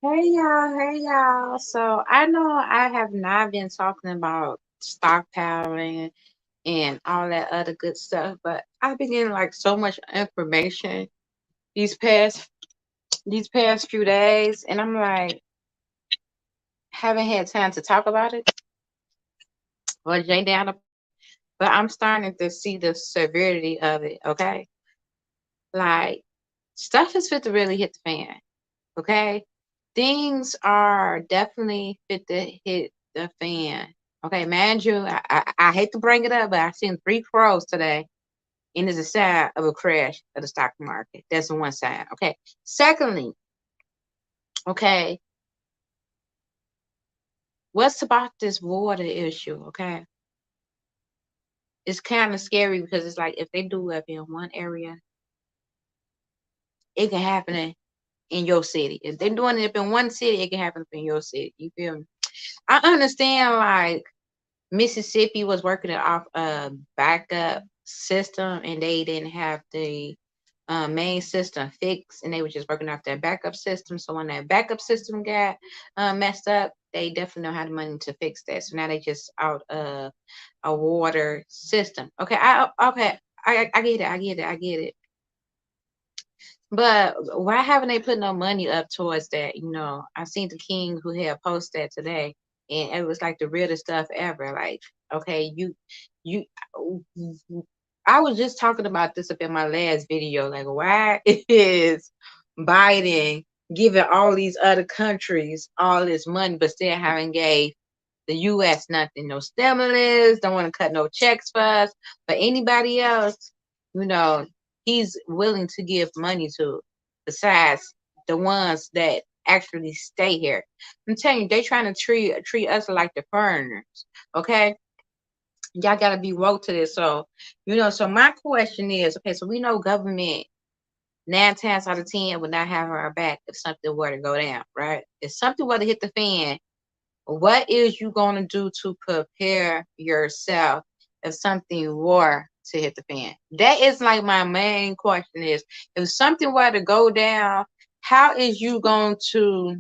Hey y'all. So I know I have not been talking about stockpiling and all that other good stuff, but I've been getting like so much information these past few days, and I'm like haven't had time to talk about it or J down about it, but I'm starting to see the severity of it. Okay, like stuff is fit to really hit the fan. Okay, things are definitely fit to hit the fan. Okay, mind you, I hate to bring it up, but I've seen three crows today, and it's a sign of a crash of the stock market. That's on one side. Okay. Secondly, okay, what's about this water issue? Okay, it's kind of scary because it's like if they do it in one area, it can happen in your city. If they're doing it up in one city, it can happen up in your city. You feel me? I understand, like Mississippi was working off a backup system and they didn't have the main system fixed and they were just working off their backup system. So when that backup system got messed up, they definitely don't have the money to fix that. So now they just out of a water system. Okay, I get it, I get it. But why haven't they put no money up towards that? I seen the king who had post that today, and it was like the realest stuff ever. Like, okay, you, I was just talking about this up in my last video. Like, why is Biden giving all these other countries all this money, but still haven't gave the U.S. nothing? No stimulus, don't want to cut no checks for us, but anybody else, you know, he's willing to give money to, besides the ones that actually stay here. I'm telling you, they trying to treat us like the foreigners. Okay, y'all gotta be woke to this. So, so my question is, okay, so we know government 9 times out of 10 would not have our back if something were to go down, right? If something were to hit the fan, what is you gonna do to prepare yourself if something were to hit the fan? That is like my main question is, if something were to go down, how is you going to,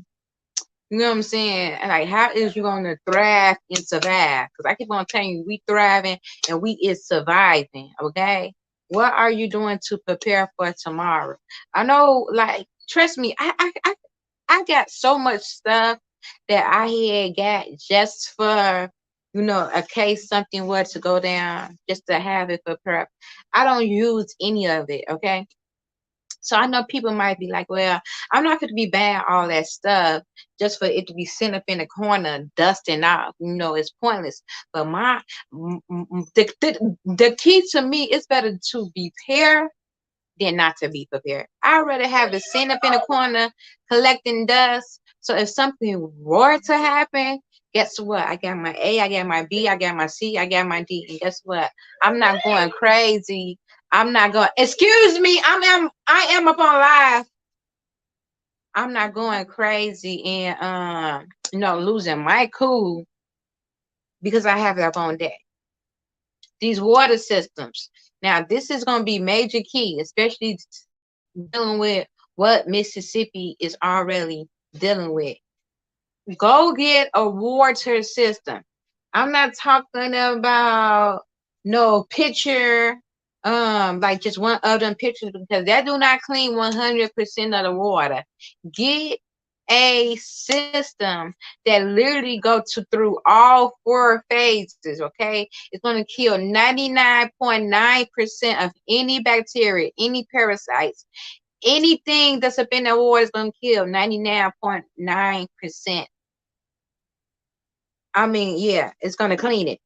you know what I'm saying? Like, how is you going to thrive and survive? Because I keep on telling you, we thriving and we is surviving, okay? What are you doing to prepare for tomorrow? I know, like, trust me, I got so much stuff that I had got just for, a case something were to go down, just to have it for prep. I don't use any of it, okay? So I know people might be like, well, I'm not going to be buying all that stuff just for it to be sitting up in the corner, dusting off. It's pointless. But the key to me is better to be prepared than not to be prepared. I'd rather have it sitting up in the corner collecting dust. So if something were to happen, guess what? I got my A, I got my B, I got my C, I got my D. And guess what? I'm not going crazy. I'm not going, excuse me, I am up on live. I'm not going crazy and losing my cool because I have that on deck. These water systems. Now, this is going to be major key, especially dealing with what Mississippi is already dealing with. Go get a water system. I'm not talking about no pitcher, like just one of them pitchers, because that do not clean 100% of the water. Get a system that literally go through all four phases. Okay, it's going to kill 99.9% of any bacteria, any parasites, anything that's up in the water is going to kill 99.9%. I mean, yeah, it's going to clean it.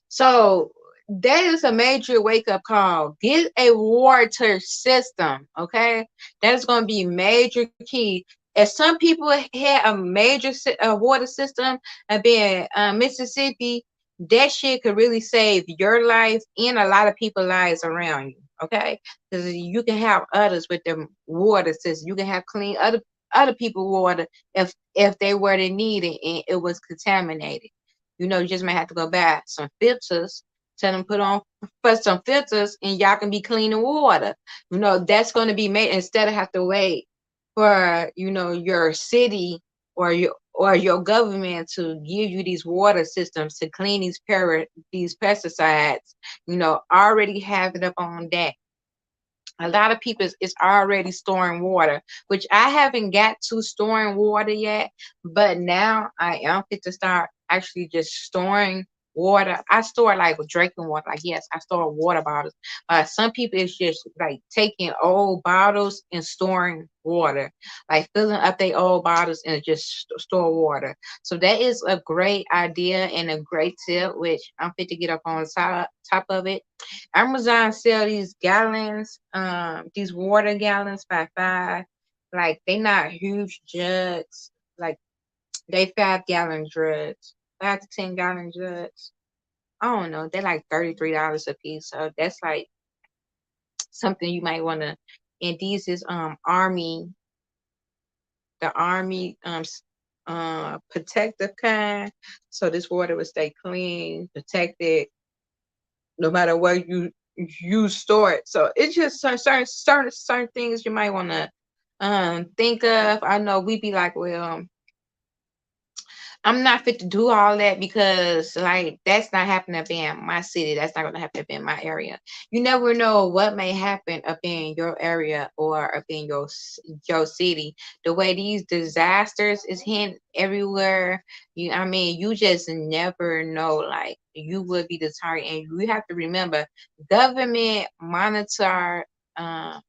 So that is a major wake up call. Get a water system, okay? That is going to be major key. If some people had a major water system and being Mississippi, that shit could really save your life and a lot of people's lives around you, okay? Because you can have others with their water system. You can have clean other people water if they were to need it and it was contaminated. You just might have to go buy some filters, tell them put on for some filters, and y'all can be cleaning water. That's going to be made instead of have to wait for your city or your government to give you these water systems to clean these pesticides, already have it up on that. A lot of people is already storing water, which I haven't got to storing water yet, but now I am fit to start actually just storing water. I store like drinking water. Like, yes, I store water bottles. Some people it's just like taking old bottles and storing water, like filling up their old bottles and just store water. So that is a great idea and a great tip, which I'm fit to get up on top of it. Amazon sell these gallons, these water gallons by five. Like they not huge jugs. Like they 5-gallon jugs, 5 to 10 gallon jugs. I don't know. They're like $33 a piece. So that's like something you might want to. And these is the army protective kind. So this water will stay clean, protected, no matter where you store it. So it's just certain things you might want to think of. I know we be like, well, I'm not fit to do all that because like that's not happening up in my city. That's not gonna happen up in my area. You never know what may happen up in your area or up in your city. The way these disasters is hitting everywhere, you just never know. Like you would be the target, and you have to remember, government monitor. Um,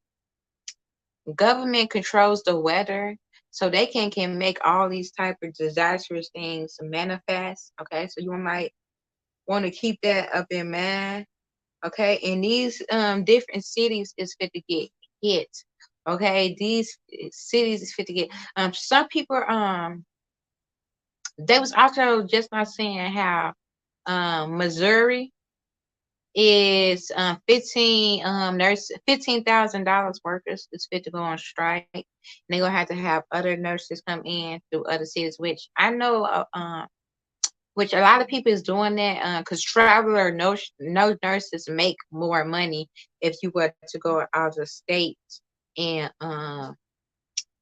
Government controls the weather, so they can make all these type of disastrous things manifest. Okay, so you might want to keep that up in mind. Okay, and these different cities is fit to get hit. Okay, these cities is fit to get some people they was also just not saying how Missouri is 15,000 workers is fit to go on strike. And they're gonna have other nurses come in through other cities, which I know which a lot of people is doing that because traveler no nurses make more money if you were to go out of state and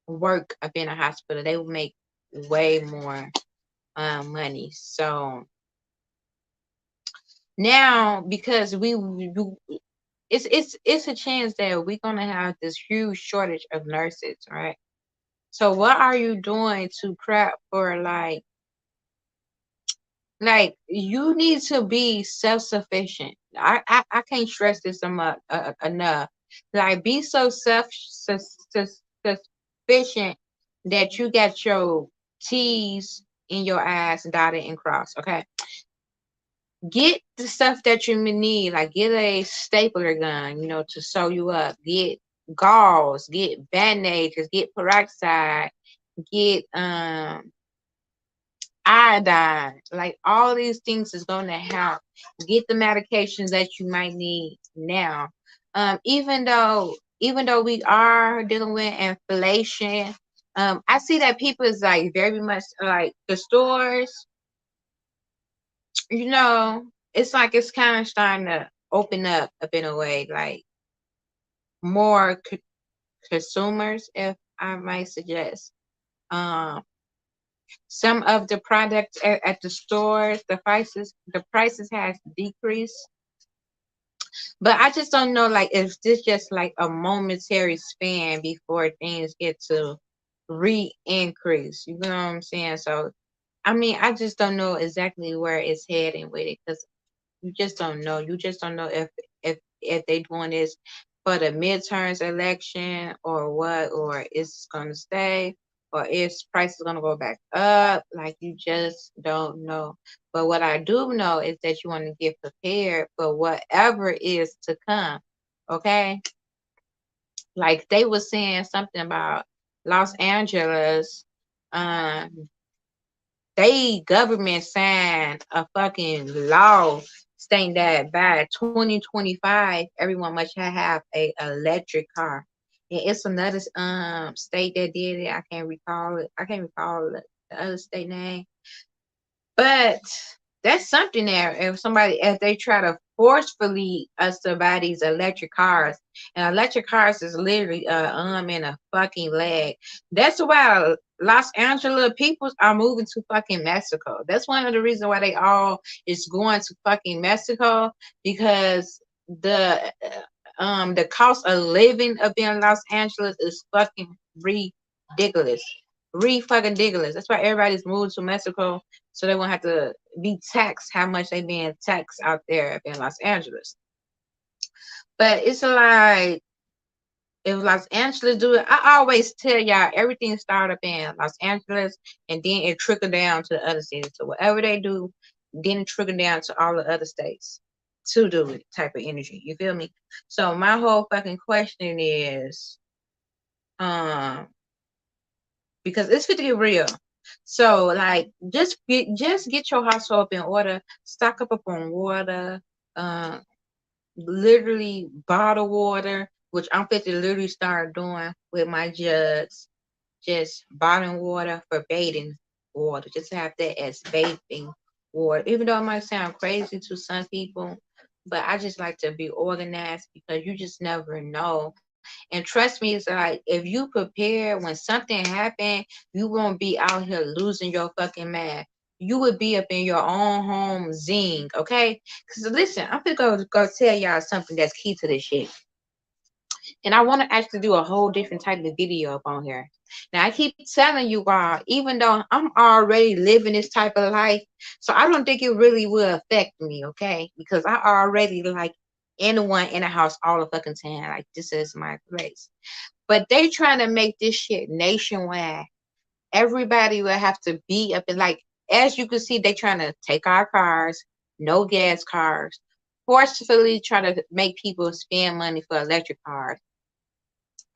work up in a hospital. They would make way more money. So now because it's a chance that we're gonna have this huge shortage of nurses, right? So what are you doing to prep for like you need to be self-sufficient. I can't stress this enough. Like be so sufficient that you got your T's in your eyes dotted and crossed. Okay, get the stuff that you may need, like get a stapler gun, to sew you up. Get gauze, get band-aids, get peroxide, get iodine. Like all these things is gonna help. Get the medications that you might need now. Even though we are dealing with inflation, I see that people is like very much like the stores, you know, it's like it's kind of starting to open up in a way, like more consumers, if I might suggest. Um, some of the products at the stores, the prices has decreased, but I just don't know, like, if this just like a momentary span before things get to re-increase. You know what I'm saying? So, I mean, I just don't know exactly where it's heading with it because you just don't know. You just don't know if they doing this for the midterms election or what, or it's gonna stay, or if price is gonna go back up. Like you just don't know. But what I do know is that you want to get prepared for whatever is to come. Okay, like they were saying something about Los Angeles. Um, they government signed a fucking law stating that by 2025 everyone must have a electric car. And it's another state that did it. I can't recall it. I can't recall the other state name. But That's something there. If they try to forcefully us to buy these electric cars, and electric cars is literally and a fucking leg. That's why Los Angeles people are moving to fucking Mexico. That's one of the reasons why they all is going to fucking Mexico, because the cost of living up in Los Angeles is fucking ridiculous. Fucking ridiculous. That's why everybody's moving to Mexico, so they won't have to be taxed how much they being taxed out there in Los Angeles. But it's like, if Los Angeles do it, I always tell y'all everything start up in Los Angeles, and then it trickle down to the other cities. So whatever they do, then it trickle down to all the other states to do it type of energy. You feel me? So my whole fucking question is, um, because it's fit to get real. So like, just get your household up in order, stock up on water, uh, literally bottle water, which I'm fit to literally start doing with my jugs, just bottling water for bathing water, just have that as bathing water. Even though it might sound crazy to some people, but I just like to be organized, because you just never know. And trust me, it's like, if you prepare when something happen, you won't be out here losing your fucking mind. You would be up in your own home zing, okay? Because listen, I'm gonna go tell y'all something that's key to this shit. And I want to actually do a whole different type of video up on here. Now, I keep telling you all, even though I'm already living this type of life, so I don't think it really will affect me, okay? Because I already like anyone in the house all the fucking time. Like, this is my place. But they trying to make this shit nationwide. Everybody will have to be up in, like, as you can see, they trying to take our cars, no gas cars, forcefully try to make people spend money for electric cars.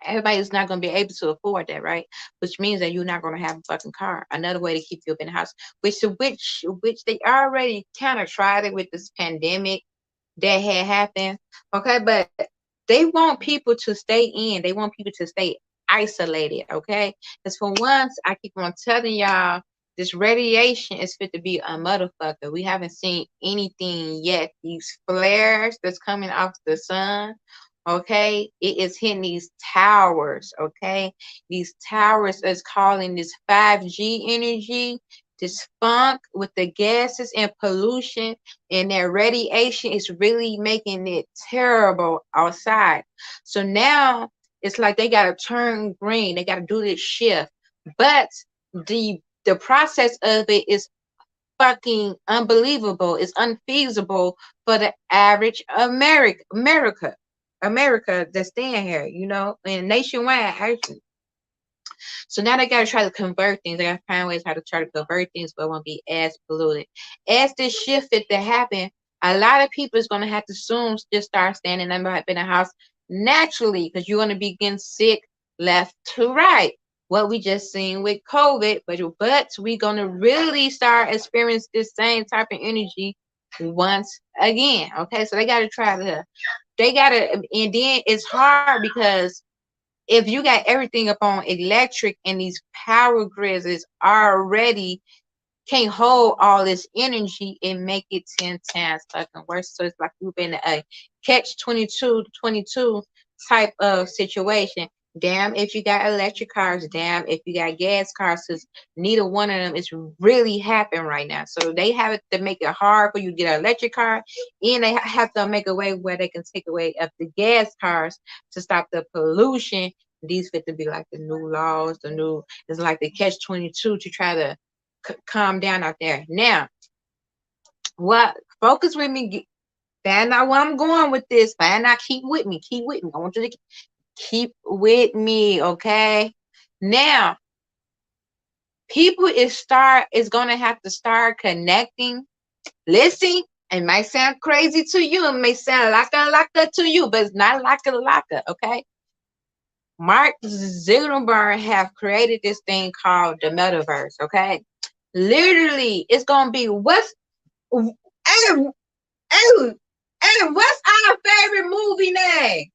Everybody's not going to be able to afford that, right? Which means that you're not going to have a fucking car. Another way to keep you up in the house, which they already kind of tried it with this pandemic that had happened. Okay, but they want people to stay in. They want people to stay isolated. Okay, because for once, I keep on telling y'all, this radiation is fit to be a motherfucker. We haven't seen anything yet. These flares that's coming off the sun, okay, it is hitting these towers. Okay, these towers is calling this 5G energy, this funk with the gases and pollution, and that radiation is really making it terrible outside. So now it's like they got to turn green. They got to do this shift. But the process of it is fucking unbelievable. It's unfeasible for the average America that's staying here, and nationwide actually. So now they gotta try to convert things. They gotta find ways how to try to convert things, but it won't be as polluted. As this shift it to happen, a lot of people is gonna have to soon just start standing up in the house naturally, because you're gonna be getting sick left to right. What we just seen with COVID, but we gonna really start experiencing this same type of energy once again. Okay, so they gotta try to, and then it's hard because if you got everything up on electric and these power grids is already can't hold all this energy and make it 10 times fucking worse. So it's like you've been a catch 22 type of situation. Damn if you got electric cars, damn if you got gas cars, because neither one of them is really happening right now. So they have to make it hard for you to get an electric car, and they have to make a way where they can take away up the gas cars to stop the pollution. These fit to be like the new laws, it's like the catch 22 to try to calm down out there. Now, what focus with me, find out where I'm going with this. Find out, keep with me, keep with me. I want you to keep with me, okay? Now, people is gonna have to start connecting. Listen, it might sound crazy to you, it may sound like that to you, but it's not like a, okay? Mark Zuckerberg have created this thing called the metaverse, okay? Literally, it's gonna be hey, hey, hey, what's our favorite movie name?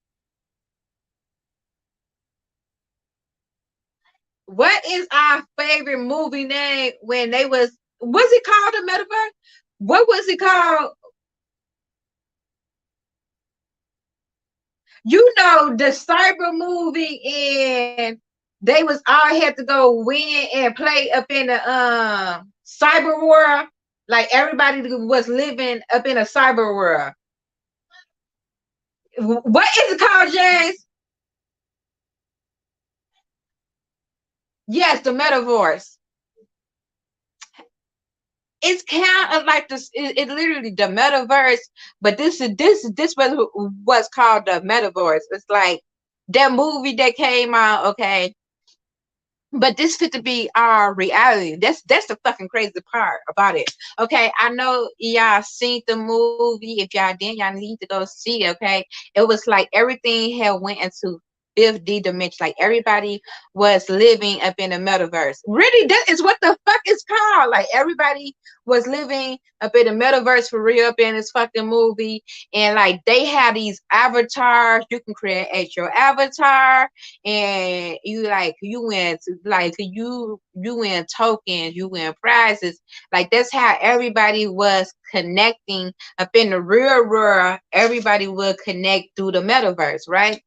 What is our favorite movie name when they was it called the metaverse? what was it called? You know, the cyber movie, and they was all had to go win and play up in the cyber world. Like everybody was living up in a cyber world. What is it called, James? Yes, the metaverse. It's kind of like this. It literally the metaverse, but this was what's called the metaverse. It's like that movie that came out. Okay, but this fit to be our reality. That's the fucking crazy part about it. Okay, I know y'all seen the movie. If y'all didn't, y'all need to go see it. Okay, it was like everything had went into fifth D dimension. Like everybody was living up in the metaverse. Really, that is what the fuck is called. Like everybody was living up in the metaverse for real up in this fucking movie. And like they have these avatars. You can create your avatar and you win you win tokens, you win prizes. Like that's how everybody was connecting up in the real world. Everybody would connect through the metaverse, right?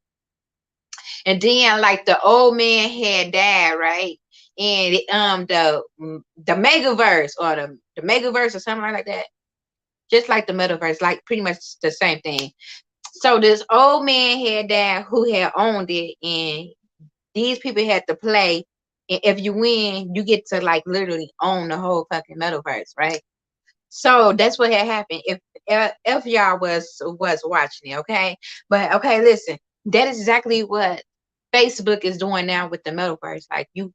And then like the old man had died, right? And the megaverse or the megaverse or something like that, just like the metaverse, like pretty much the same thing. So this old man had died who had owned it, and these people had to play. And if you win, you get to like literally own the whole fucking metaverse, right? So that's what had happened. If y'all was watching it, okay. But okay, listen, that is exactly what Facebook is doing now with the metaverse. Like you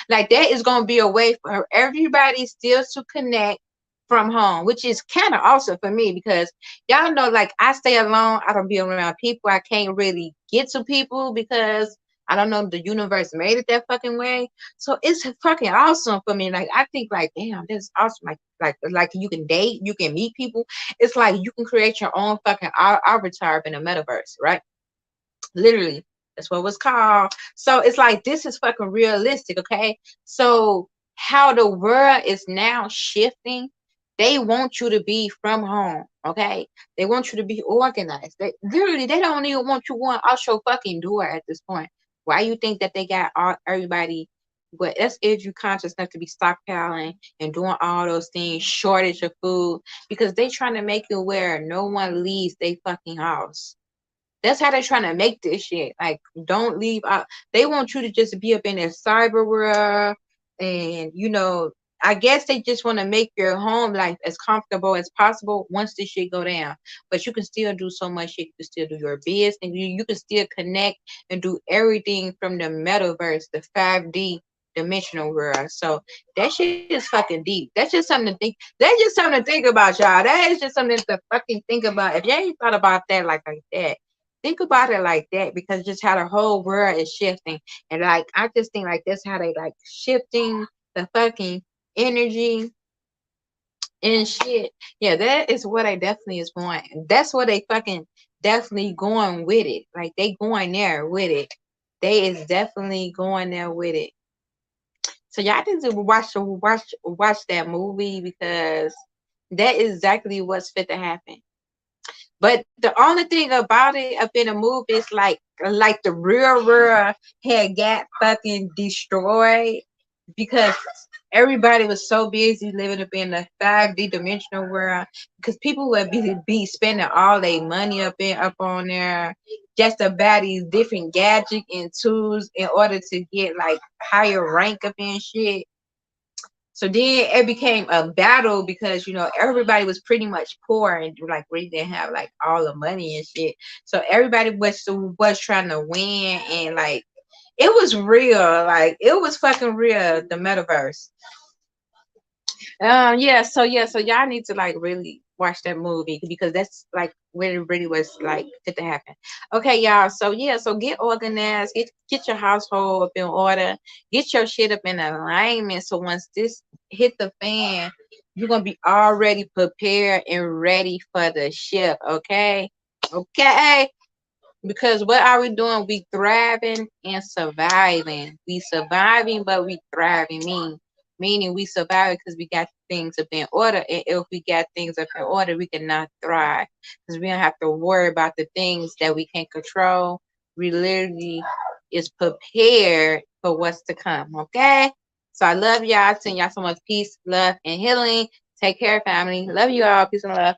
like that is gonna be a way for everybody still to connect from home, which is kind of awesome for me because y'all know, like I stay alone. I don't be around people. I can't really get to people because I don't know the universe made it that fucking way. So it's fucking awesome for me. Like I think like, damn, this is awesome. Like you can date, you can meet people. It's like you can create your own fucking avatar in a metaverse, right? Literally, that's what it was called. So it's like this is fucking realistic, okay? So how the world is now shifting, they want you to be from home, okay? They want you to be organized. They literally they don't even want you going out your fucking door at this point. Why you think that they got everybody? But that's if you conscious enough to be stockpiling and doing all those things, shortage of food, because they trying to make it where no one leaves their fucking house. That's how they're trying to make this shit. Like, don't leave out. They want you to just be up in their cyber world, and I guess they just want to make your home life as comfortable as possible once this shit go down. But you can still do so much shit. You can still do your business, and you can still connect and do everything from the metaverse, the 5D dimensional world. So that shit is fucking deep. That's just something to think. That's just something to think about, y'all. That is just something to fucking think about. If you ain't thought about that like that, think about it like that, because just how the whole world is shifting. And like I just think like that's how they like shifting the fucking energy and shit. Yeah, that is what they definitely is going. That's what they fucking definitely going with it. Like they going there with it. They is definitely going there with it. So y'all need to watch that movie, because that is exactly what's fit to happen. But the only thing about it up in the movie is like the real world had got fucking destroyed because everybody was so busy living up in the 5D dimensional world, because people would be spending all their money up on there just about these different gadgets and tools in order to get like higher rank up in shit. So then it became a battle because everybody was pretty much poor and like really didn't have like all the money and shit. So everybody was trying to win, and like it was real, like it was fucking real, the metaverse. So y'all need to like really watch that movie, because that's like where it really was like fit to happen. Okay, y'all. So yeah, so get organized, get your household up in order, get your shit up in alignment. So once this hit the fan, you're gonna be already prepared and ready for the shift. Okay, okay. Because what are we doing? We thriving and surviving. We surviving, but we thriving. Mean meaning we survive because we got things up in order. And if we got things up in order, we cannot thrive because we don't have to worry about the things that we can't control. We literally is prepared for what's to come. Okay. So I love y'all. Send y'all so much peace, love, and healing. Take care, family. Love you all. Peace and love.